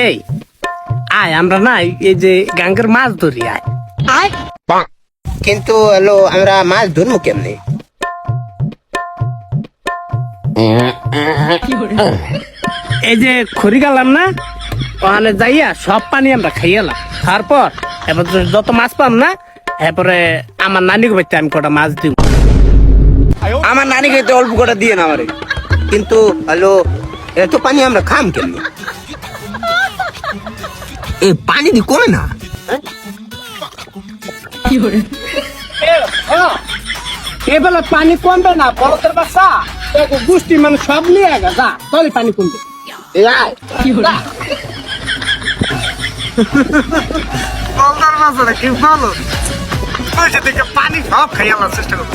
এই আয় আমরা না এই যে গাঙ্গের মাছ ধরি আয়। কিন্তু হলো আমরা মাছ ধরবো কেমনে? এই যে খড়ি গেলাম না ওখানে যাইয়া সব পানি আমরা খাইয়ালাম, তারপর এবার যত মাছ পাম না এরপরে আমার নানিকে বাড়িতে আমি কটা মাছ দিব। আমার নানিকে তো অল্প করে দিয়ে না আমারে। কিন্তু হলো এত পানি আমরা খাম কেমনে? এ পানি দি কমে না। এবেলা পানি কমবে না, বলতের বাচ্চা গোষ্ঠী মানে সব নিয়ে গা যা তাহলে পানি কমবে। কি ভালো পানি সব খাইয়ালার চেষ্টা করবো।